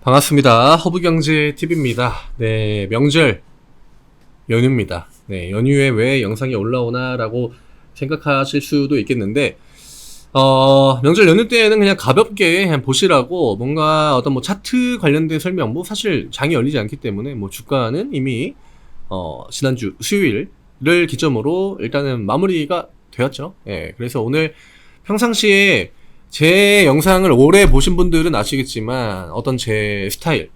반갑습니다. 허브경제TV입니다. 네, 명절 연휴입니다. 네, 연휴에 왜 영상이 올라오나라고 생각하실 수도 있겠는데, 명절 연휴 때에는 그냥 가볍게 그냥 보시라고 뭔가 어떤 뭐 차트 관련된 설명, 뭐 사실 장이 열리지 않기 때문에 뭐 주가는 이미, 지난주 수요일을 기점으로 일단은 마무리가 되었죠. 예, 그래서 오늘 평상시에 제 영상을 오래 보신 분들은 아시겠지만 어떤 제 스타일,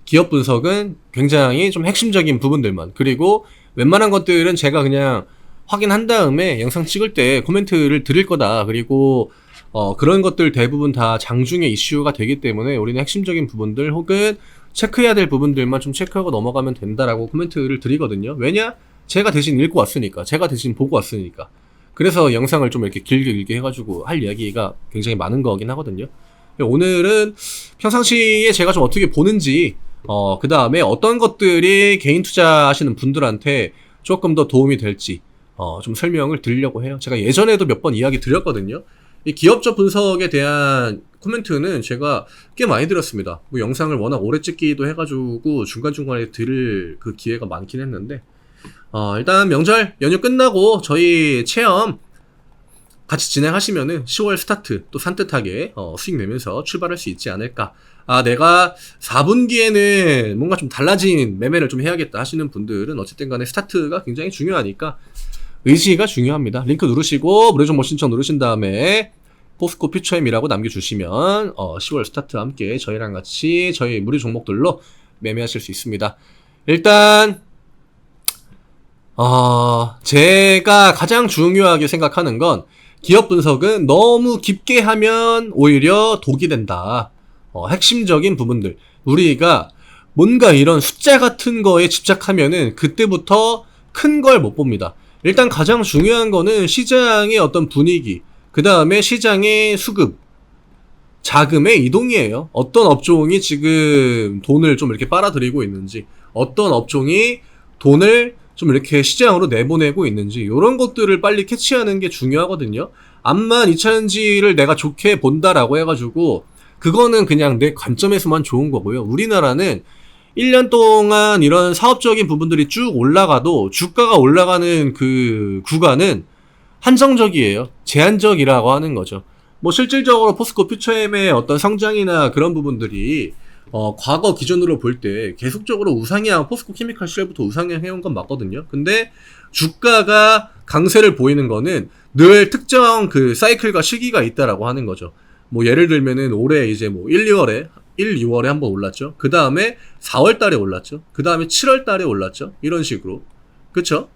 기업 분석은 굉장히 좀 핵심적인 부분들만, 그리고 웬만한 것들은 제가 그냥 확인한 다음에 영상 찍을 때 코멘트를 드릴 거다. 그리고 그런 것들 대부분 다 장중에 이슈가 되기 때문에 우리는 핵심적인 부분들 혹은 체크해야 될 부분들만 좀 체크하고 넘어가면 된다라고 코멘트를 드리거든요. 왜냐? 제가 대신 읽고 왔으니까, 제가 대신 보고 왔으니까. 그래서 영상을 좀 이렇게 길게 해가지고 할 이야기가 굉장히 많은 거긴 하거든요. 오늘은 평상시에 제가 좀 어떻게 보는지, 그 다음에 어떤 것들이 개인 투자하시는 분들한테 조금 더 도움이 될지, 좀 설명을 드리려고 해요. 제가 예전에도 몇 번 이야기 드렸거든요. 이 기업적 분석에 대한 코멘트는 제가 꽤 많이 드렸습니다. 뭐 영상을 워낙 오래 찍기도 해가지고 중간중간에 들을 그 기회가 많긴 했는데, 일단 명절 연휴 끝나고 저희 체험 같이 진행하시면은 10월 스타트 또 산뜻하게 수익 내면서 출발할 수 있지 않을까. 내가 4분기에는 뭔가 좀 달라진 매매를 좀 해야겠다 하시는 분들은 어쨌든 간에 스타트가 굉장히 중요하니까 의지가 중요합니다. 링크 누르시고 무료 정보 신청 누르신 다음에 포스코 퓨처엠이라고 남겨주시면 10월 스타트 함께 저희랑 같이 저희 무료 종목들로 매매하실 수 있습니다. 일단 제가 가장 중요하게 생각하는 건 기업 분석은 너무 깊게 하면 오히려 독이 된다. 핵심적인 부분들. 우리가 뭔가 이런 숫자 같은 거에 집착하면은 그때부터 큰 걸 못 봅니다. 일단 가장 중요한 거는 시장의 어떤 분위기, 그 다음에 시장의 수급, 자금의 이동이에요. 어떤 업종이 지금 돈을 좀 이렇게 빨아들이고 있는지, 어떤 업종이 돈을 좀 이렇게 시장으로 내보내고 있는지, 이런 것들을 빨리 캐치하는 게 중요하거든요. 암만 2차전지를 내가 좋게 본다라고 해가지고 그거는 그냥 내 관점에서만 좋은 거고요. 우리나라는 1년 동안 이런 사업적인 부분들이 쭉 올라가도 주가가 올라가는 그 구간은 한정적이에요. 제한적이라고 하는 거죠. 뭐 실질적으로 포스코 퓨처엠의 어떤 성장이나 그런 부분들이 과거 기준으로 볼 때 계속적으로 우상향, 포스코 케미칼 시절부터 우상향 해온 건 맞거든요. 근데 주가가 강세를 보이는 거는 늘 특정 그 사이클과 시기가 있다라고 하는 거죠. 뭐 예를 들면은 올해 이제 뭐 2월에 한번 올랐죠. 그 다음에 4월 달에 올랐죠. 그 다음에 7월 달에 올랐죠. 이런 식으로. 그쵸?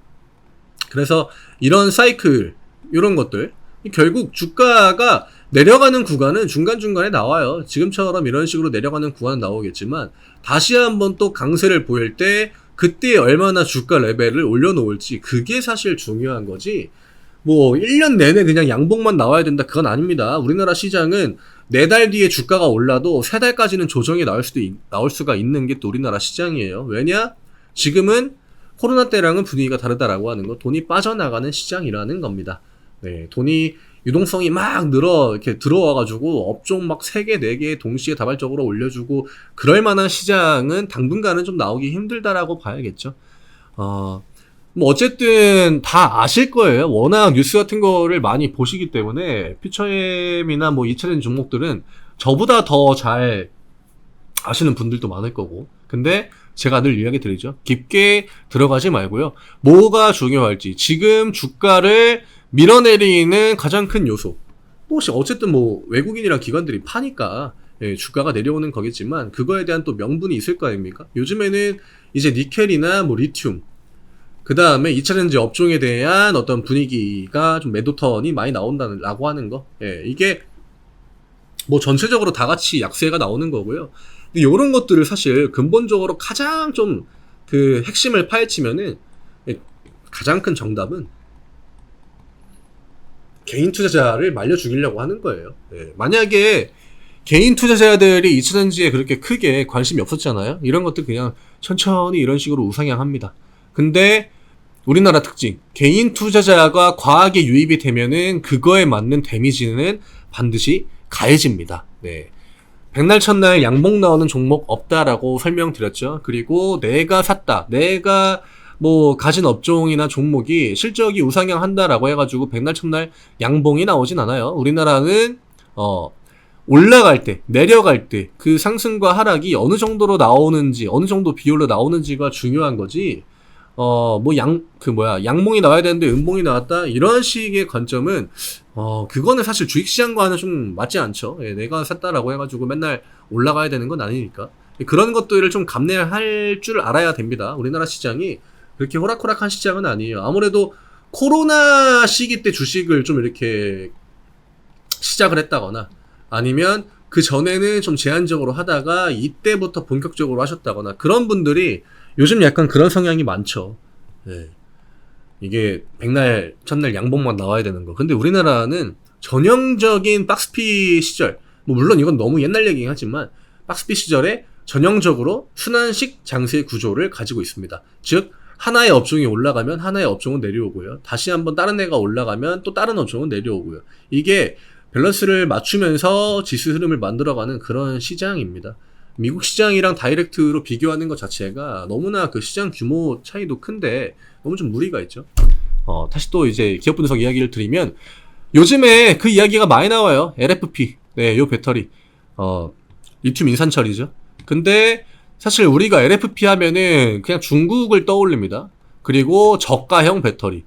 그래서 이런 사이클, 이런 것들, 결국 주가가 내려가는 구간은 중간중간에 나와요. 지금처럼 이런 식으로 내려가는 구간은 나오겠지만 다시 한번 또 강세를 보일 때 그때 얼마나 주가 레벨을 올려놓을지, 그게 사실 중요한 거지. 뭐 1년 내내 그냥 양봉만 나와야 된다, 그건 아닙니다. 우리나라 시장은 4달 뒤에 주가가 올라도 3달까지는 조정이 나올 수가 있는 게 또 우리나라 시장이에요. 왜냐? 지금은 코로나 때랑은 분위기가 다르다라고 하는 거, 돈이 빠져나가는 시장이라는 겁니다. 네, 돈이 유동성이 막 이렇게 들어와가지고 업종 막 3개, 4개 동시에 다발적으로 올려주고 그럴 만한 시장은 당분간은 좀 나오기 힘들다라고 봐야겠죠. 뭐 어쨌든 다 아실 거예요. 워낙 뉴스 같은 거를 많이 보시기 때문에 퓨처엠이나 뭐 2차전 종목들은 저보다 더 잘 아시는 분들도 많을 거고. 근데 제가 늘 이야기 드리죠. 깊게 들어가지 말고요. 뭐가 중요할지, 지금 주가를 밀어내리는 가장 큰 요소. 혹시 어쨌든 뭐 외국인이랑 기관들이 파니까 주가가 내려오는 거겠지만 그거에 대한 또 명분이 있을 거 아닙니까? 요즘에는 이제 니켈이나 뭐 리튬, 그 다음에 2차전지 업종에 대한 어떤 분위기가 좀 매도턴이 많이 나온다라고 하는 거. 이게 뭐 전체적으로 다 같이 약세가 나오는 거고요. 근데 이런 것들을 사실 근본적으로 가장 좀 그 핵심을 파헤치면은 가장 큰 정답은 개인 투자자를 말려 죽이려고 하는 거예요. 만약에 개인 투자자들이 2차전지에 그렇게 크게 관심이 없었잖아요. 이런 것들 그냥 천천히 이런 식으로 우상향합니다. 근데 우리나라 특징, 개인 투자자가 과하게 유입이 되면은 그거에 맞는 데미지는 반드시 가해집니다. 네. 백날 첫날 양봉 나오는 종목 없다라고 설명드렸죠. 그리고 내가 샀다, 내가 뭐 가진 업종이나 종목이 실적이 우상향 한다라고 해가지고 백날 첫날 양봉이 나오진 않아요. 우리나라는 올라갈 때, 내려갈 때 그 상승과 하락이 어느 정도로 나오는지, 어느 정도 비율로 나오는지가 중요한 거지. 양봉이 나와야 되는데 음봉이 나왔다, 이런 식의 관점은 그거는 사실 주식시장과는 좀 맞지 않죠. 예, 내가 샀다라고 해가지고 맨날 올라가야 되는 건 아니니까. 그런 것들을 좀 감내할 줄 알아야 됩니다. 우리나라 시장이 그렇게 호락호락한 시장은 아니에요. 아무래도 코로나 시기 때 주식을 좀 이렇게 시작을 했다거나, 아니면 그 전에는 좀 제한적으로 하다가 이때부터 본격적으로 하셨다거나, 그런 분들이 요즘 약간 그런 성향이 많죠. 네. 이게 백날 첫날 양봉만 나와야 되는 거. 근데 우리나라는 전형적인 박스피 시절, 뭐 물론 이건 너무 옛날 얘기긴 하지만 박스피 시절에 전형적으로 순환식 장세 구조를 가지고 있습니다. 즉 하나의 업종이 올라가면 하나의 업종은 내려오고요, 다시 한번 다른 애가 올라가면 또 다른 업종은 내려오고요. 이게 밸런스를 맞추면서 지수 흐름을 만들어가는 그런 시장입니다. 미국 시장이랑 다이렉트로 비교하는 것 자체가 너무나 그 시장 규모 차이도 큰데 너무 좀 무리가 있죠. 다시 또 이제 기업 분석 이야기를 드리면, 요즘에 그 이야기가 많이 나와요. LFP. 네, 요 배터리. 리튬 인산철이죠. 근데 사실 우리가 LFP 하면은 그냥 중국을 떠올립니다. 그리고 저가형 배터리.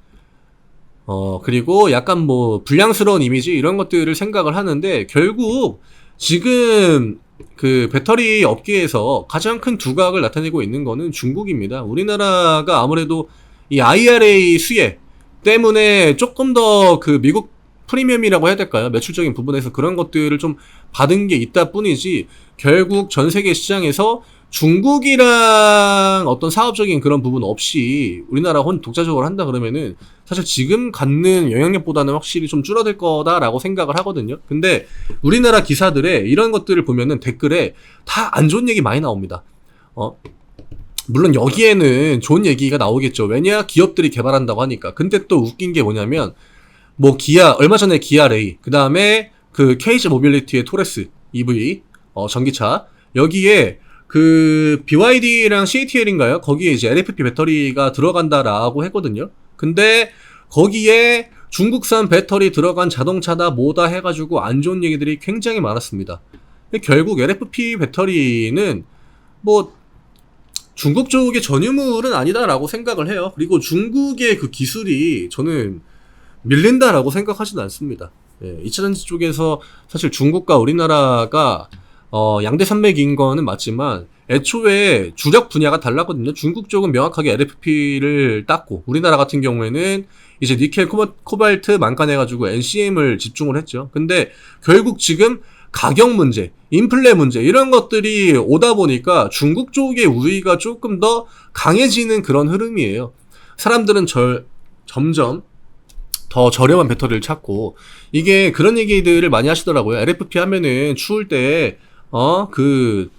그리고 약간 뭐 불량스러운 이미지, 이런 것들을 생각을 하는데, 결국 지금 그 배터리 업계에서 가장 큰 두각을 나타내고 있는 거는 중국입니다. 우리나라가 아무래도 이 IRA 수혜 때문에 조금 더 그 미국 프리미엄이라고 해야 될까요? 매출적인 부분에서 그런 것들을 좀 받은 게 있다 뿐이지, 결국 전 세계 시장에서 중국이랑 어떤 사업적인 그런 부분 없이 우리나라 독자적으로 한다 그러면은 사실 지금 갖는 영향력보다는 확실히 좀 줄어들 거다라고 생각을 하거든요. 근데 우리나라 기사들의 이런 것들을 보면은 댓글에 다 안 좋은 얘기 많이 나옵니다. 물론 여기에는 좋은 얘기가 나오겠죠. 왜냐? 기업들이 개발한다고 하니까. 근데 또 웃긴 게 뭐냐면, 뭐 얼마 전에 기아 레이, 그 다음에 그 KG 모빌리티의 토레스 EV 전기차, 여기에 그 BYD랑 CATL인가요? 거기에 이제 LFP 배터리가 들어간다라고 했거든요. 근데 거기에 중국산 배터리 들어간 자동차다 뭐다 해가지고 안 좋은 얘기들이 굉장히 많았습니다. 결국 LFP 배터리는 뭐 중국 쪽의 전유물은 아니다라고 생각을 해요. 그리고 중국의 그 기술이 저는 밀린다라고 생각하지는 않습니다. 예, 2차전지 쪽에서 사실 중국과 우리나라가 양대 산맥인 거는 맞지만 애초에 주력 분야가 달랐거든요. 중국 쪽은 명확하게 LFP를 땄고, 우리나라 같은 경우에는 이제 니켈, 코발트, 만간 해가지고 NCM을 집중을 했죠. 근데 결국 지금 가격 문제, 인플레 문제, 이런 것들이 오다 보니까 중국 쪽의 우위가 조금 더 강해지는 그런 흐름이에요. 사람들은 점점 더 저렴한 배터리를 찾고, 이게 그런 얘기들을 많이 하시더라고요. LFP 하면은 추울 때 그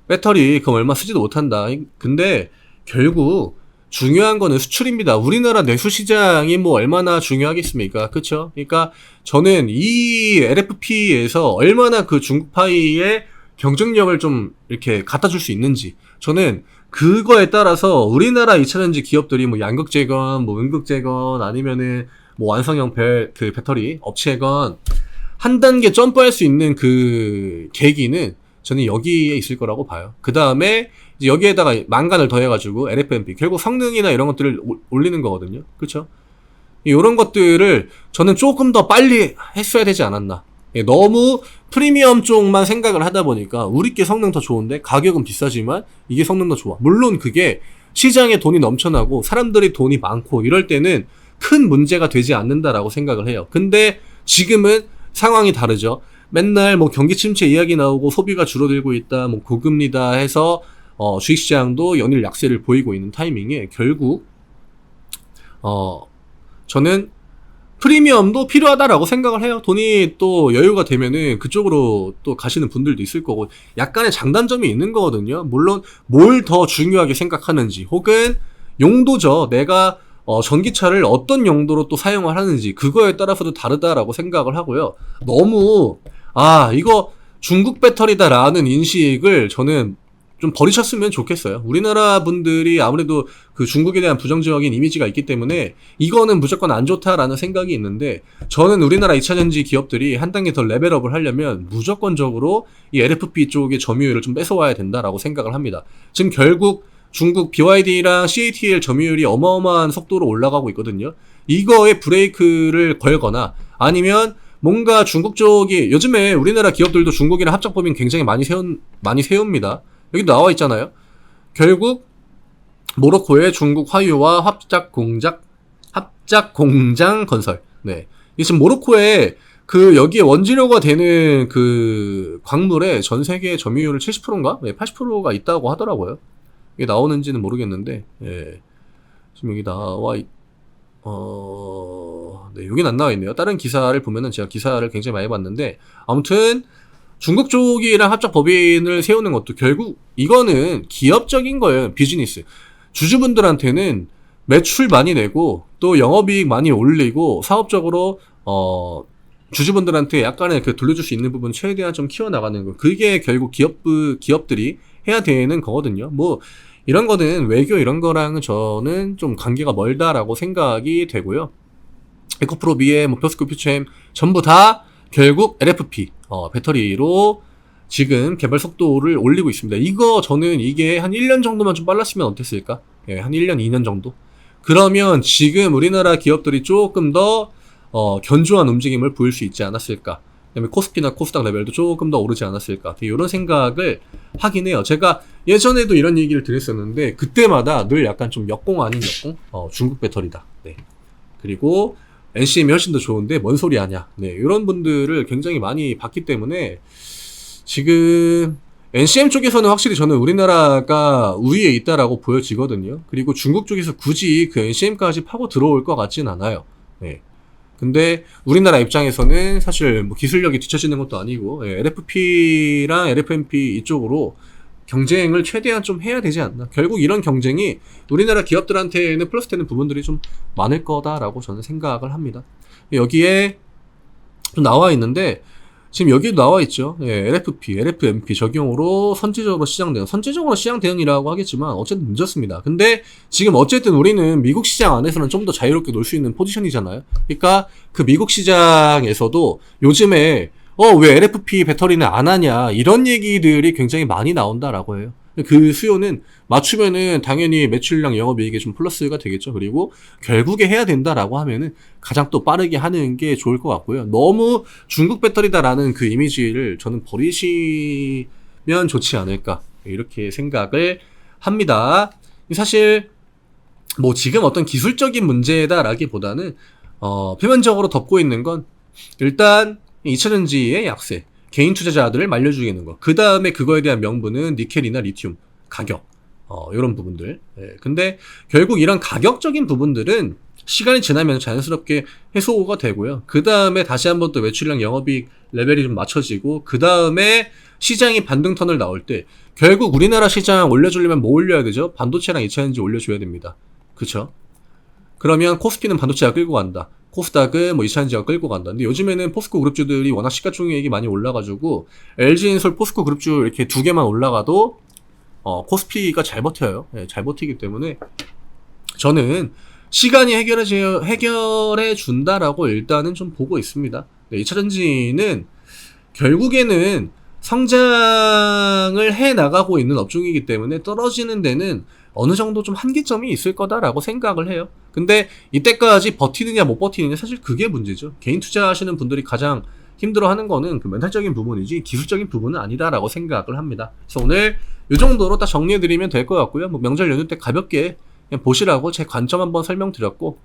배터리 그럼 얼마 쓰지도 못한다. 근데 결국 중요한 거는 수출입니다. 우리나라 내수 시장이 뭐 얼마나 중요하겠습니까? 그쵸? 그러니까 저는 이 LFP에서 얼마나 그 중국 파이의 경쟁력을 좀 이렇게 갖다 줄 수 있는지, 저는 그거에 따라서 우리나라 2차전지 기업들이 뭐 양극재건, 뭐 음극재건, 아니면은 뭐 완성형 그 배터리 업체건 한 단계 점프할 수 있는 그 계기는 저는 여기에 있을 거라고 봐요. 그 다음에 이제 여기에다가 만간을 더해가지고 LFMP, 결국 성능이나 이런 것들을 올리는 거거든요. 그렇죠? 이런 것들을 저는 조금 더 빨리 했어야 되지 않았나. 너무 프리미엄 쪽만 생각을 하다 보니까 우리께 성능 더 좋은데 가격은 비싸지만 이게 성능 더 좋아. 물론 그게 시장에 돈이 넘쳐나고 사람들이 돈이 많고 이럴 때는 큰 문제가 되지 않는다라고 생각을 해요. 근데 지금은 상황이 다르죠. 맨날 뭐 경기 침체 이야기 나오고 소비가 줄어들고 있다, 뭐 고금리다 해서 주식시장도 연일 약세를 보이고 있는 타이밍에 결국 저는 프리미엄도 필요하다라고 생각을 해요. 돈이 또 여유가 되면은 그쪽으로 또 가시는 분들도 있을 거고, 약간의 장단점이 있는 거거든요. 물론 뭘 더 중요하게 생각하는지, 혹은 용도죠. 내가 전기차를 어떤 용도로 또 사용을 하는지, 그거에 따라서도 다르다라고 생각을 하고요. 너무 이거 중국 배터리다라는 인식을 저는 좀 버리셨으면 좋겠어요. 우리나라 분들이 아무래도 그 중국에 대한 부정적인 이미지가 있기 때문에 이거는 무조건 안 좋다라는 생각이 있는데, 저는 우리나라 2차전지 기업들이 한 단계 더 레벨업을 하려면 무조건적으로 이 LFP 쪽의 점유율을 좀 뺏어와야 된다라고 생각을 합니다. 지금 결국 중국 BYD랑 CATL 점유율이 어마어마한 속도로 올라가고 있거든요. 이거에 브레이크를 걸거나 아니면 뭔가 중국 쪽이, 요즘에 우리나라 기업들도 중국이랑 합작 법인 굉장히 많이 세웁니다. 여기 나와 있잖아요. 결국 모로코의 중국 화유와 합작 공장 건설. 네. 이 지금 모로코에 그 여기에 원재료가 되는 그 광물의 전 세계 점유율 70%인가? 네, 80%가 있다고 하더라고요. 이게 나오는지는 모르겠는데, 예. 지금 여기 네, 여긴 안 나와 있네요. 다른 기사를 보면은 제가 기사를 굉장히 많이 봤는데, 아무튼 중국 쪽이랑 합작 법인을 세우는 것도 결국 이거는 기업적인 거예요. 비즈니스. 주주분들한테는 매출 많이 내고 또 영업이익 많이 올리고 사업적으로 주주분들한테 약간의 그 돌려줄 수 있는 부분 최대한 좀 키워나가는 거. 그게 결국 기업들이 해야 되는 거거든요. 뭐 이런 거는 외교 이런 거랑은 저는 좀 관계가 멀다라고 생각이 되고요. 에코프로, 미에, 뭐 포스코, 퓨처엠 전부 다 결국 LFP 배터리로 지금 개발 속도를 올리고 있습니다. 이거 저는 이게 한 1년 정도만 좀 빨랐으면 어땠을까? 예, 한 1년, 2년 정도? 그러면 지금 우리나라 기업들이 조금 더 견조한 움직임을 보일 수 있지 않았을까? 그다음에 코스피나 코스닥 레벨도 조금 더 오르지 않았을까? 이런 생각을 하긴 해요. 제가 예전에도 이런 얘기를 드렸었는데 그때마다 늘 약간 좀 역공 아닌 역공? 중국 배터리다. 네. 그리고 NCM이 훨씬 더 좋은데 뭔 소리 하냐. 네, 이런 분들을 굉장히 많이 봤기 때문에 지금 NCM 쪽에서는 확실히 저는 우리나라가 우위에 있다라고 보여지거든요. 그리고 중국 쪽에서 굳이 그 NCM까지 파고 들어올 것 같진 않아요. 네. 근데 우리나라 입장에서는 사실 뭐 기술력이 뒤처지는 것도 아니고, LFP랑 LFMP 이쪽으로 경쟁을 최대한 좀 해야 되지 않나. 결국 이런 경쟁이 우리나라 기업들한테는 플러스 되는 부분들이 좀 많을 거다라고 저는 생각을 합니다. 여기에 좀 나와 있는데 지금 여기도 나와 있죠. LFP, LFMP 적용으로 선제적으로 시장 대응이라고 하겠지만 어쨌든 늦었습니다. 근데 지금 어쨌든 우리는 미국 시장 안에서는 좀 더 자유롭게 놀 수 있는 포지션이잖아요. 그러니까 그 미국 시장에서도 요즘에 왜 LFP 배터리는 안 하냐, 이런 얘기들이 굉장히 많이 나온다라고 해요. 그 수요는 맞추면은 당연히 매출량 영업이익에 좀 플러스가 되겠죠. 그리고 결국에 해야 된다라고 하면은 가장 또 빠르게 하는 게 좋을 것 같고요. 너무 중국 배터리다라는 그 이미지를 저는 버리시면 좋지 않을까, 이렇게 생각을 합니다. 사실 뭐 지금 어떤 기술적인 문제다라기보다는 표면적으로 덮고 있는 건 일단 2차전지의 약세, 개인 투자자들을 말려주겠는 거. 그 다음에 그거에 대한 명분은 니켈이나 리튬 가격, 이런 부분들. 근데 결국 이런 가격적인 부분들은 시간이 지나면 자연스럽게 해소가 되고요. 그 다음에 다시 한번 또 매출량 영업이익 레벨이 좀 맞춰지고, 그 다음에 시장이 반등턴을 나올 때 결국 우리나라 시장 올려주려면 뭐 올려야 되죠? 반도체랑 2차전지 올려줘야 됩니다. 그쵸? 그러면 코스피는 반도체가 끌고 간다. 코스닥은 뭐 2차전지가 끌고 간다. 근데 요즘에는 포스코 그룹주들이 워낙 시가총액이 많이 올라가지고 LG엔솔, 포스코 그룹주 이렇게 두 개만 올라가도 코스피가 잘 버텨요. 잘 버티기 때문에 저는 시간이 해결해 준다라고 일단은 좀 보고 있습니다. 2차전지는 결국에는 성장을 해 나가고 있는 업종이기 때문에 떨어지는 데는 어느 정도 좀 한계점이 있을 거다라고 생각을 해요. 근데 이때까지 버티느냐 못 버티느냐, 사실 그게 문제죠. 개인 투자하시는 분들이 가장 힘들어하는 거는 그 멘탈적인 부분이지 기술적인 부분은 아니다라고 생각을 합니다. 그래서 오늘 이 정도로 딱 정리해드리면 될 것 같고요. 뭐 명절 연휴 때 가볍게 그냥 보시라고 제 관점 한번 설명드렸고,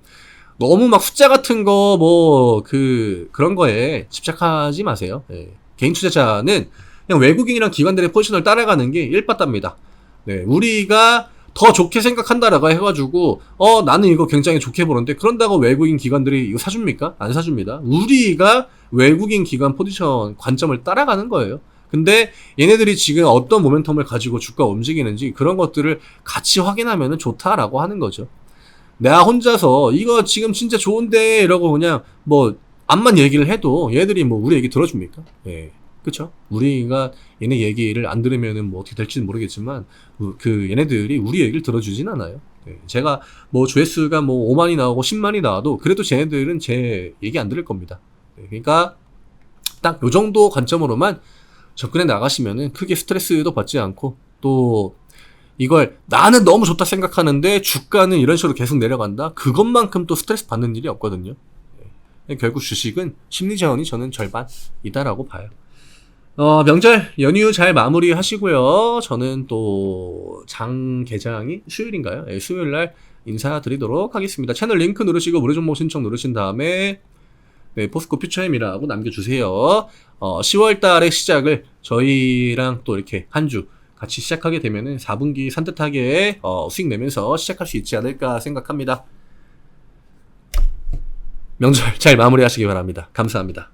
너무 막 숫자 같은 거 그런 거에 집착하지 마세요. 개인 투자자는 그냥 외국인이랑 기관들의 포지션을 따라가는 게 일바답니다. 우리가 더 좋게 생각한다라고 해가지고 나는 이거 굉장히 좋게 보는데, 그런다고 외국인 기관들이 이거 사줍니까? 안 사줍니다. 우리가 외국인 기관 포지션 관점을 따라가는 거예요. 근데 얘네들이 지금 어떤 모멘텀을 가지고 주가 움직이는지 그런 것들을 같이 확인하면 좋다라고 하는 거죠. 내가 혼자서 이거 지금 진짜 좋은데 이러고 그냥 뭐 앞만 얘기를 해도 얘들이 뭐 우리 얘기 들어줍니까? 그쵸? 우리가 얘네 얘기를 안 들으면은 뭐 어떻게 될지는 모르겠지만, 그 얘네들이 우리 얘기를 들어주진 않아요. 네, 제가 뭐 조회수가 뭐 5만이 나오고 10만이 나와도 그래도 쟤네들은 제 얘기 안 들을 겁니다. 네, 그러니까 딱 요 정도 관점으로만 접근해 나가시면은 크게 스트레스도 받지 않고, 또 이걸 나는 너무 좋다 생각하는데 주가는 이런 식으로 계속 내려간다? 그것만큼 또 스트레스 받는 일이 없거든요. 네, 결국 주식은 심리 자원이 저는 절반이다라고 봐요. 명절 연휴 잘 마무리 하시고요. 저는 또 장 개장이 수요일인가요? 네, 수요일 날 인사드리도록 하겠습니다. 채널 링크 누르시고 무료 정보 신청 누르신 다음에 네, 포스코 퓨처엠이라고 남겨주세요. 10월 달에 시작을 저희랑 또 이렇게 한 주 같이 시작하게 되면은 4분기 산뜻하게 수익 내면서 시작할 수 있지 않을까 생각합니다. 명절 잘 마무리하시기 바랍니다. 감사합니다.